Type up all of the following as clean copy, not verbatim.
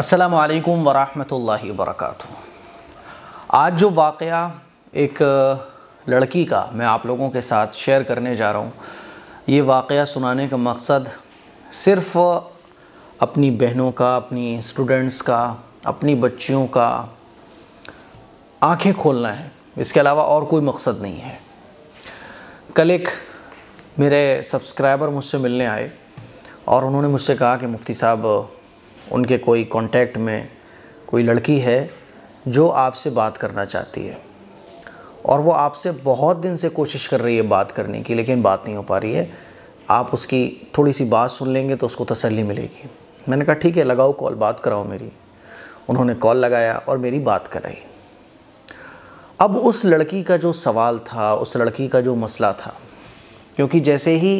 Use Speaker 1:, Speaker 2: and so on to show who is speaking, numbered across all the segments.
Speaker 1: अस्सलामु अलैकुम वरहमतुल्लाहि वबरकातुहू। आज जो वाक़या एक लड़की का मैं आप लोगों के साथ शेयर करने जा रहा हूँ, ये वाक़या सुनाने का मकसद सिर्फ़ अपनी बहनों का, अपनी स्टूडेंट्स का, अपनी बच्चियों का आँखें खोलना है, इसके अलावा और कोई मकसद नहीं है। कल एक मेरे सब्सक्राइबर मुझसे मिलने आए और उन्होंने मुझसे कहा कि मुफ्ती साहब, उनके कोई कांटेक्ट में कोई लड़की है जो आपसे बात करना चाहती है और वो आपसे बहुत दिन से कोशिश कर रही है बात करने की, लेकिन बात नहीं हो पा रही है। आप उसकी थोड़ी सी बात सुन लेंगे तो उसको तसल्ली मिलेगी। मैंने कहा ठीक है, लगाओ कॉल, बात कराओ मेरी। उन्होंने कॉल लगाया और मेरी बात कराई। अब उस लड़की का जो सवाल था, उस लड़की का जो मसला था, क्योंकि जैसे ही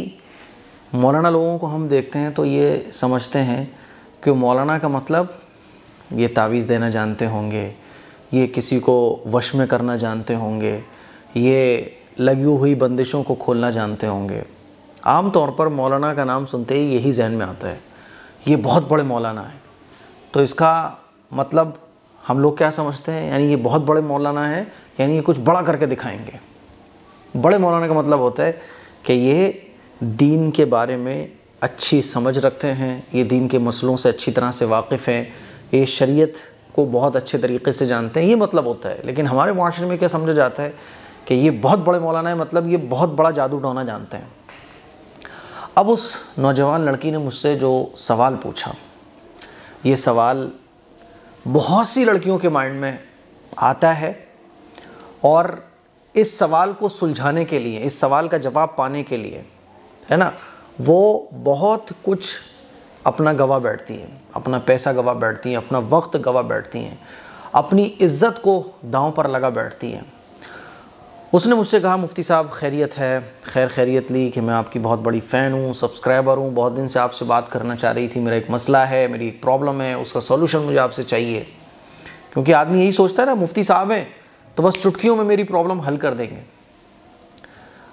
Speaker 1: मौलाना लोगों को हम देखते हैं तो ये समझते हैं कि मौलाना का मतलब ये तावीज़ देना जानते होंगे, ये किसी को वश में करना जानते होंगे, ये लगी हुई बंदिशों को खोलना जानते होंगे। आम तौर पर मौलाना का नाम सुनते ही यही जहन में आता है, ये बहुत बड़े मौलाना है। तो इसका मतलब हम लोग क्या समझते हैं, यानी ये बहुत बड़े मौलाना है, यानी ये कुछ बड़ा करके दिखाएंगे। बड़े मौलाना का मतलब होता है कि ये दीन के बारे में अच्छी समझ रखते हैं, ये दीन के मसलों से अच्छी तरह से वाकिफ़ हैं, ये शरीयत को बहुत अच्छे तरीक़े से जानते हैं, ये मतलब होता है। लेकिन हमारे माशरे में क्या समझा जाता है कि ये बहुत बड़े मौलाना है, मतलब ये बहुत बड़ा जादू टोना जानते हैं। अब उस नौजवान लड़की ने मुझसे जो सवाल पूछा, ये सवाल बहुत सी लड़कियों के माइंड में आता है और इस सवाल को सुलझाने के लिए, इस सवाल का जवाब पाने के लिए, है ना, वो बहुत कुछ अपना गवा बैठती हैं, अपना पैसा गवा बैठती हैं, अपना वक्त गवा बैठती हैं, अपनी इज़्ज़त को दांव पर लगा बैठती हैं। उसने मुझसे कहा, मुफ्ती साहब खैरियत है? खैरियत ली कि मैं आपकी बहुत बड़ी फ़ैन हूँ, सब्सक्राइबर हूँ, बहुत दिन से आपसे बात करना चाह रही थी, मेरा एक मसला है, मेरी एक प्रॉब्लम है, उसका सॉल्यूशन मुझे आपसे चाहिए। क्योंकि आदमी यही सोचता है ना, मुफ्ती साहब हैं तो बस चुटकियों में मेरी प्रॉब्लम हल कर देंगे।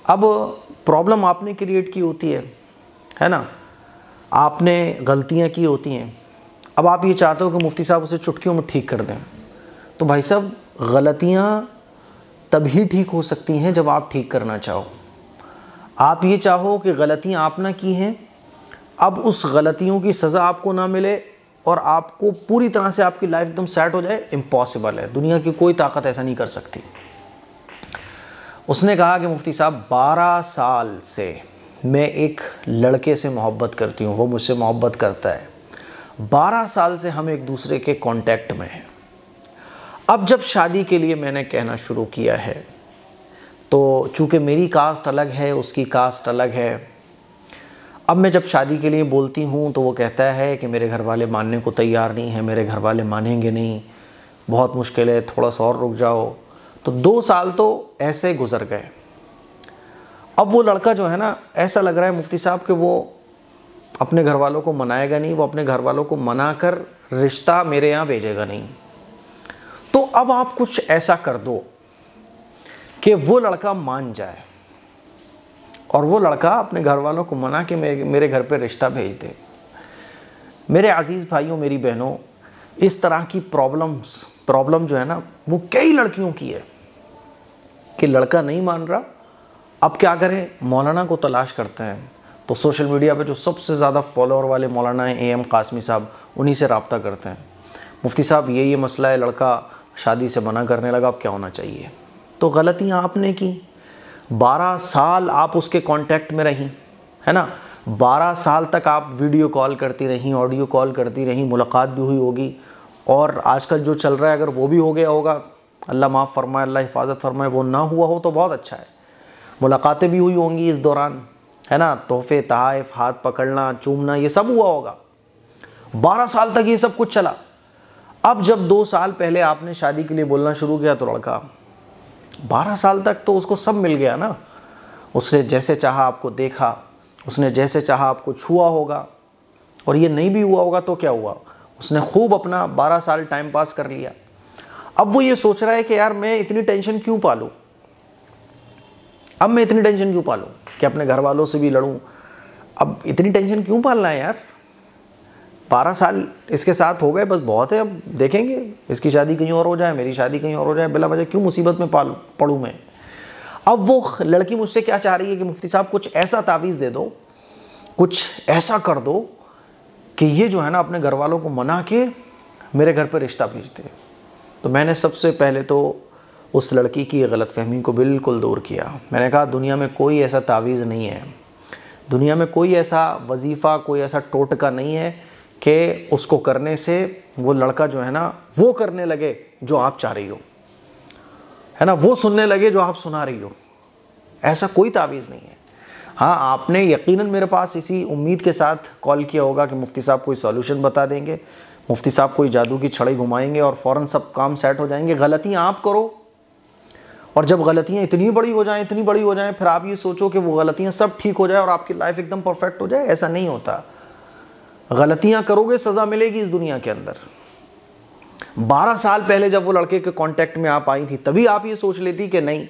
Speaker 1: अब प्रॉब्लम आपने क्रिएट की होती है ना, आपने गलतियां की होती हैं। अब आप ये चाहते हो कि मुफ्ती साहब उसे चुटकियों में ठीक कर दें, तो भाई साहब गलतियां तभी ठीक हो सकती हैं जब आप ठीक करना चाहो। आप ये चाहो कि गलतियां आप ना की हैं, अब उस गलतियों की सज़ा आपको ना मिले और आपको पूरी तरह से आपकी लाइफ एकदम सेट हो जाए, इम्पॉसिबल है। दुनिया की कोई ताकत ऐसा नहीं कर सकती। उसने कहा कि मुफ्ती साहब 12 साल से मैं एक लड़के से मोहब्बत करती हूँ, वो मुझसे मोहब्बत करता है, 12 साल से हम एक दूसरे के कांटेक्ट में हैं। अब जब शादी के लिए मैंने कहना शुरू किया है तो चूँकि मेरी कास्ट अलग है, उसकी कास्ट अलग है, अब मैं जब शादी के लिए बोलती हूँ तो वो कहता है कि मेरे घर वाले मानने को तैयार नहीं है, मेरे घर वाले मानेंगे नहीं, बहुत मुश्किल है, थोड़ा सा और रुक जाओ। तो 2 साल तो ऐसे गुजर गए। अब वो लड़का जो है ना, ऐसा लग रहा है मुफ्ती साहब कि वो अपने घर वालों को मनाएगा नहीं, वो अपने घर वालों को मना कर रिश्ता मेरे यहाँ भेजेगा नहीं। तो अब आप कुछ ऐसा कर दो कि वो लड़का मान जाए और वो लड़का अपने घर वालों को मना के मेरे घर पे रिश्ता भेज दे। मेरे अजीज़ भाइयों, मेरी बहनों, इस तरह की प्रॉब्लम जो है ना, वो कई लड़कियों की है कि लड़का नहीं मान रहा। अब क्या करें, मौलाना को तलाश करते हैं तो सोशल मीडिया पे जो सबसे ज़्यादा फॉलोअर वाले मौलाना हैं AM कासमी साहब, उन्हीं से रब्ता करते हैं। मुफ्ती साहब ये मसला है, लड़का शादी से मना करने लगा, अब क्या होना चाहिए? तो गलतियाँ आपने की, 12 साल आप उसके कांटेक्ट में रहीं, है ना, 12 साल तक आप वीडियो कॉल करती रहीं, ऑडियो कॉल करती रहीं, मुलाकात भी हुई होगी, और आजकल जो चल रहा है अगर वो भी हो गया होगा, अल्लाह माफ़ फरमाए, अल्लाह हिफाजत फरमाए, वो ना हुआ हो तो बहुत अच्छा है। मुलाकातें भी हुई होंगी इस दौरान, है ना, तोहफे, तहाइफ, हाथ पकड़ना, चूमना, ये सब हुआ होगा। 12 साल तक ये सब कुछ चला। अब जब 2 साल पहले आपने शादी के लिए बोलना शुरू किया तो लड़का 12 साल तक तो उसको सब मिल गया ना। उसने जैसे चाहा आपको देखा, उसने जैसे चाहा आपको छुआ होगा, और ये नहीं भी हुआ होगा तो क्या हुआ, उसने खूब अपना 12 साल टाइम पास कर लिया। अब वो ये सोच रहा है कि यार मैं इतनी टेंशन क्यों पालूँ, अब मैं इतनी टेंशन क्यों पालूँ कि अपने घर वालों से भी लड़ूँ, अब इतनी टेंशन क्यों पालना है यार। 12 साल इसके साथ हो गए, बस बहुत है, अब देखेंगे इसकी शादी कहीं और हो जाए, मेरी शादी कहीं और हो जाए, बिला वजह क्यों मुसीबत में पड़ूँ मैं। अब वो लड़की मुझसे क्या चाह रही है कि मुफ्ती साहब कुछ ऐसा तावीज़ दे दो, कुछ ऐसा कर दो कि ये जो है ना अपने घर वालों को मना के मेरे घर पर रिश्ता भेज दे। तो मैंने सबसे पहले तो उस लड़की की गलतफहमी को बिल्कुल दूर किया। मैंने कहा दुनिया में कोई ऐसा तावीज़ नहीं है, दुनिया में कोई ऐसा वजीफ़ा, कोई ऐसा टोटका नहीं है कि उसको करने से वो लड़का जो है ना वो करने लगे जो आप चाह रही हो, है ना, वो सुनने लगे जो आप सुना रही हो। ऐसा कोई तावीज़ नहीं है। हाँ, आपने यकीनन मेरे पास इसी उम्मीद के साथ कॉल किया होगा कि मुफ्ती साहब कोई सॉल्यूशन बता देंगे, मुफ्ती साहब कोई जादू की छड़ी घुमाएंगे और फ़ौरन सब काम सेट हो जाएंगे। गलतियाँ आप करो, और जब गलतियाँ इतनी बड़ी हो जाएं, इतनी बड़ी हो जाएं, फिर आप ये सोचो कि वो गलतियाँ सब ठीक हो जाए और आपकी लाइफ एकदम परफेक्ट हो जाए। ऐसा नहीं होता। गलतियाँ करोगे, सज़ा मिलेगी इस दुनिया के अंदर। 12 साल पहले जब वो लड़के के कांटेक्ट में आप आई थी, तभी आप ये सोच लेती कि नहीं,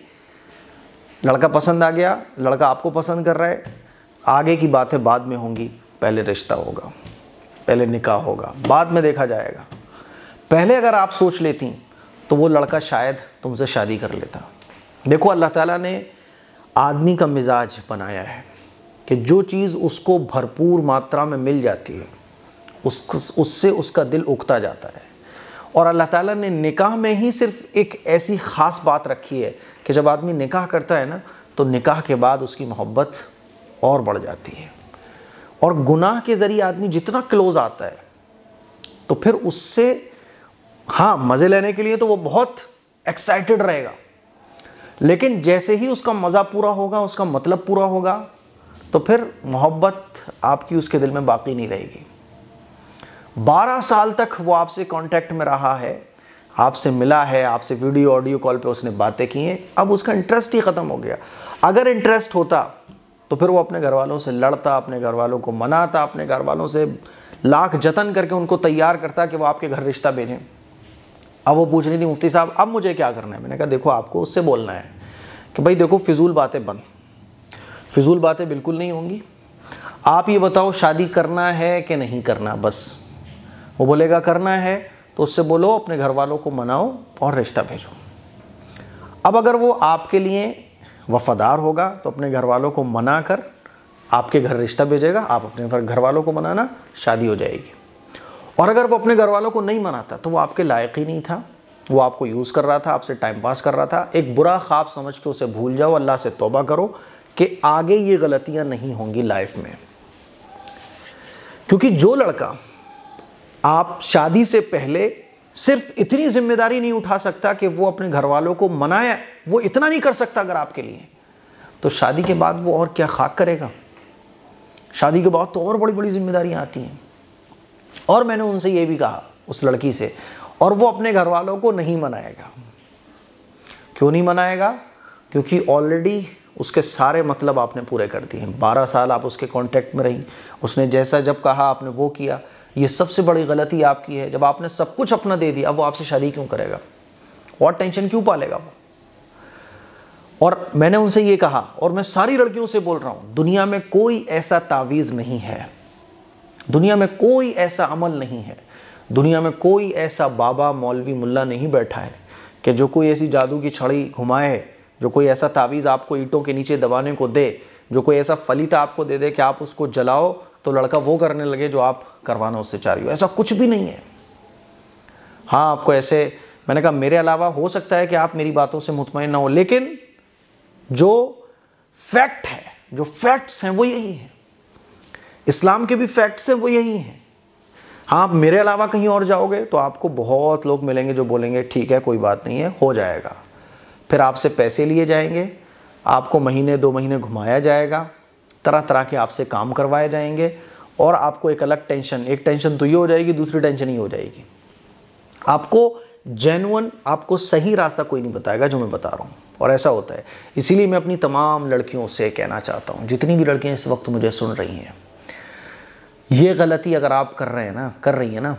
Speaker 1: लड़का पसंद आ गया, लड़का आपको पसंद कर रहा है, आगे की बातें बाद में होंगी, पहले रिश्ता होगा, पहले निकाह होगा, बाद में देखा जाएगा। पहले अगर आप सोच लेती तो वो लड़का शायद तुमसे शादी कर लेता। देखो, अल्लाह ताला ने आदमी का मिजाज बनाया है कि जो चीज़ उसको भरपूर मात्रा में मिल जाती है उससे उसका दिल उकता जाता है। और अल्लाह ताला ने निकाह में ही सिर्फ एक ऐसी ख़ास बात रखी है कि जब आदमी निकाह करता है ना, तो निकाह के बाद उसकी मोहब्बत और बढ़ जाती है। और गुनाह के ज़रिए आदमी जितना क्लोज़ आता है तो फिर उससे, हाँ, मज़े लेने के लिए तो वो बहुत एक्साइटेड रहेगा, लेकिन जैसे ही उसका मज़ा पूरा होगा, उसका मतलब पूरा होगा, तो फिर मोहब्बत आपकी उसके दिल में बाकी नहीं रहेगी। 12 साल तक वो आपसे कांटेक्ट में रहा है, आपसे मिला है, आपसे वीडियो ऑडियो कॉल पे उसने बातें की हैं, अब उसका इंटरेस्ट ही ख़त्म हो गया। अगर इंटरेस्ट होता तो फिर वो अपने घर वालों से लड़ता, अपने घर वालों को मनाता, अपने घर वालों से लाख जतन करके उनको तैयार करता कि वो आपके घर रिश्ता भेजें। अब वो पूछ रही थी मुफ्ती साहब अब मुझे क्या करना है। मैंने कहा देखो, आपको उससे बोलना है कि भाई देखो, फिजूल बातें बंद, फिजूल बातें बिल्कुल नहीं होंगी, आप ये बताओ शादी करना है कि नहीं करना। बस वो बोलेगा करना है तो उससे बोलो अपने घर वालों को मनाओ और रिश्ता भेजो। अब अगर वो आपके लिए वफ़ादार होगा तो अपने घर वालों को मना कर आपके घर रिश्ता भेजेगा, आप अपने घर वालों को मनाना, शादी हो जाएगी। और अगर वो अपने घर वालों को नहीं मनाता तो वो आपके लायक ही नहीं था, वो आपको यूज़ कर रहा था, आपसे टाइम पास कर रहा था। एक बुरा ख्वाब समझ के उसे भूल जाओ, अल्लाह से तौबा करो कि आगे ये गलतियां नहीं होंगी लाइफ में। क्योंकि जो लड़का आप शादी से पहले सिर्फ इतनी जिम्मेदारी नहीं उठा सकता कि वो अपने घर वालों को मनाए, वो इतना नहीं कर सकता अगर आपके लिए, तो शादी के बाद वो और क्या खाक करेगा। शादी के बाद तो और बड़ी बड़ी जिम्मेदारियां आती हैं। और मैंने उनसे ये भी कहा, उस लड़की से, और वो अपने घर वालों को नहीं मनाएगा। क्यों नहीं मनाएगा? क्योंकि ऑलरेडी उसके सारे मतलब आपने पूरे कर दिए हैं। 12 साल आप उसके कांटेक्ट में रही, उसने जैसा जब कहा आपने वो किया। ये सबसे बड़ी गलती आपकी है, जब आपने सब कुछ अपना दे दिया, अब वो आपसे शादी क्यों करेगा और टेंशन क्यों पालेगा वो। और मैंने उनसे ये कहा, और मैं सारी लड़कियों से बोल रहा हूँ, दुनिया में कोई ऐसा तावीज़ नहीं है, दुनिया में कोई ऐसा अमल नहीं है, दुनिया में कोई ऐसा बाबा मौलवी मुल्ला नहीं बैठा है कि जो कोई ऐसी जादू की छड़ी घुमाए, जो कोई ऐसा तावीज़ आपको ईंटों के नीचे दबाने को दे, जो कोई ऐसा फलीता आपको दे दे कि आप उसको जलाओ तो लड़का वो करने लगे जो आप करवाना उससे चाह रही हो। ऐसा कुछ भी नहीं है। हाँ, आपको ऐसे, मैंने कहा मेरे अलावा हो सकता है कि आप मेरी बातों से मुतमईन ना हो, लेकिन जो फैक्ट है, जो फैक्ट्स हैं वो यही हैं, इस्लाम के भी फैक्ट्स हैं वो यही हैं। हाँ, आप मेरे अलावा कहीं और जाओगे तो आपको बहुत लोग मिलेंगे जो बोलेंगे ठीक है कोई बात नहीं है, हो जाएगा। फिर आपसे पैसे लिए जाएंगे, आपको महीने 2 महीने घुमाया जाएगा, तरह तरह के आपसे काम करवाए जाएंगे, और आपको एक अलग टेंशन, एक टेंशन तो ये हो जाएगी, दूसरी टेंशन ही हो जाएगी। आपको जेन्युइन, आपको सही रास्ता कोई नहीं बताएगा जो मैं बता रहा हूँ, और ऐसा होता है। इसीलिए मैं अपनी तमाम लड़कियों से कहना चाहता हूँ, जितनी भी लड़कियाँ इस वक्त मुझे सुन रही हैं, ये गलती अगर आप कर रही हैं ना,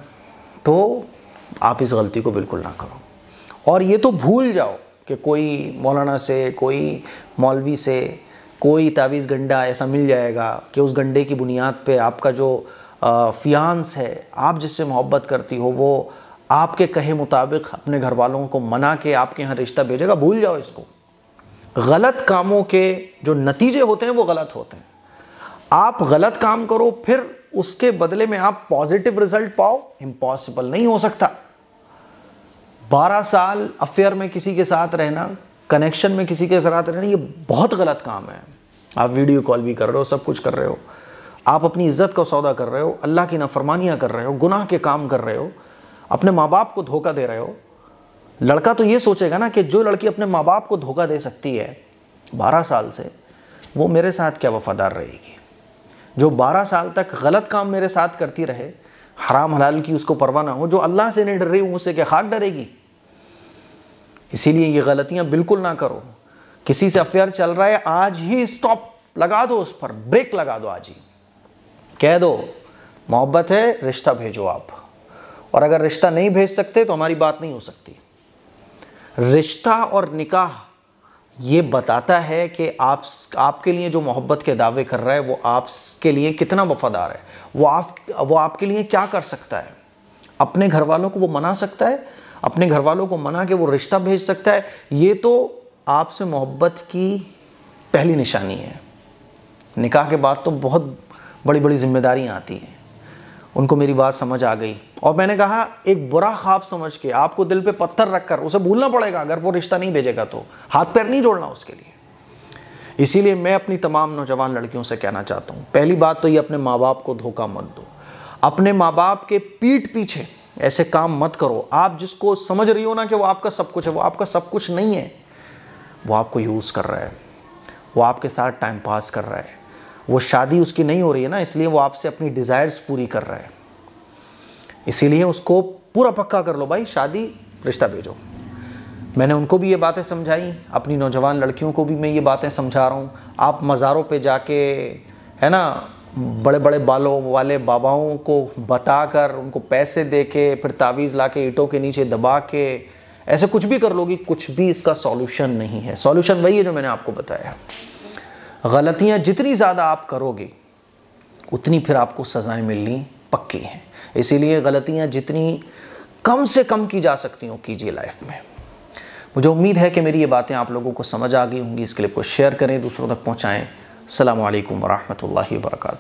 Speaker 1: तो आप इस गलती को बिल्कुल ना करो। और ये तो भूल जाओ कि कोई मौलाना से, कोई मौलवी से कोई तावीज़ गंडा ऐसा मिल जाएगा कि उस गंडे की बुनियाद पे आपका जो फियांस है, आप जिससे मोहब्बत करती हो, वो आपके कहे मुताबिक अपने घर वालों को मना के आपके यहाँ रिश्ता भेजेगा, भूल जाओ इसको। गलत कामों के जो नतीजे होते हैं वो गलत होते हैं। आप गलत काम करो फिर उसके बदले में आप पॉजिटिव रिजल्ट पाओ, इम्पॉसिबल, नहीं हो सकता। 12 साल अफेयर में किसी के साथ रहना, कनेक्शन में किसी के साथ रहना, ये बहुत गलत काम है। आप वीडियो कॉल भी कर रहे हो, सब कुछ कर रहे हो, आप अपनी इज्जत का सौदा कर रहे हो, अल्लाह की नाफरमानियाँ कर रहे हो, गुनाह के काम कर रहे हो, अपने माँ बाप को धोखा दे रहे हो। लड़का तो ये सोचेगा ना कि जो लड़की अपने माँ बाप को धोखा दे सकती है 12 साल से, वो मेरे साथ क्या वफादार रहेगी। जो 12 साल तक गलत काम मेरे साथ करती रहे, हराम हलाल की उसको परवाह ना हो, जो अल्लाह से नहीं डर रही, मुझसे क्या खाक डरेगी। इसीलिए ये गलतियां बिल्कुल ना करो। किसी से अफेयर चल रहा है, आज ही स्टॉप लगा दो, उस पर ब्रेक लगा दो, आज ही कह दो मोहब्बत है, रिश्ता भेजो आप। और अगर रिश्ता नहीं भेज सकते तो हमारी बात नहीं हो सकती। रिश्ता और निकाह ये बताता है कि आपके लिए जो मोहब्बत के दावे कर रहा है वो आपके लिए कितना वफादार है, वो आपके लिए क्या कर सकता है। अपने घर वालों को वो मना सकता है, अपने घर वालों को मना के वो रिश्ता भेज सकता है। ये तो आपसे मोहब्बत की पहली निशानी है। निकाह के बाद तो बहुत बड़ी बड़ी जिम्मेदारियां आती हैं। उनको मेरी बात समझ आ गई और मैंने कहा एक बुरा ख्वाब समझ के आपको दिल पे पत्थर रखकर उसे भूलना पड़ेगा। अगर वो रिश्ता नहीं भेजेगा तो हाथ पैर नहीं जोड़ना उसके लिए। इसीलिए मैं अपनी तमाम नौजवान लड़कियों से कहना चाहता हूँ, पहली बात तो ये, अपने माँ बाप को धोखा मत दो। अपने माँ बाप के पीठ पीछे ऐसे काम मत करो। आप जिसको समझ रही हो ना कि वो आपका सब कुछ है, वो आपका सब कुछ नहीं है। वो आपको यूज़ कर रहा है, वो आपके साथ टाइम पास कर रहा है। वो शादी उसकी नहीं हो रही है ना, इसलिए वो आपसे अपनी डिज़ायर्स पूरी कर रहा है। इसीलिए उसको पूरा पक्का कर लो भाई, शादी रिश्ता भेजो। मैंने उनको भी ये बातें समझाई, अपनी नौजवान लड़कियों को भी मैं ये बातें समझा रहा हूँ। आप मज़ारों पे जाके, है ना, बड़े बड़े बालों वाले बाबाओं को बताकर, उनको पैसे दे के, फिर तावीज़ ला के ईंटों के नीचे दबा के ऐसे कुछ भी कर लोगी, कुछ भी इसका सॉल्यूशन नहीं है। सॉल्यूशन वही है जो मैंने आपको बताया। गलतियाँ जितनी ज़्यादा आप करोगे उतनी फिर आपको सज़ाएं मिलनी पक्की हैं। इसीलिए गलतियाँ जितनी कम से कम की जा सकती हो कीजिए लाइफ में। मुझे उम्मीद है कि मेरी ये बातें आप लोगों को समझ आ गई होंगी। इस क्लिप को शेयर करें, दूसरों तक पहुँचाएँ। अस्सलामु अलैकुम वरहमतुल्लाहि वबरकातुहू।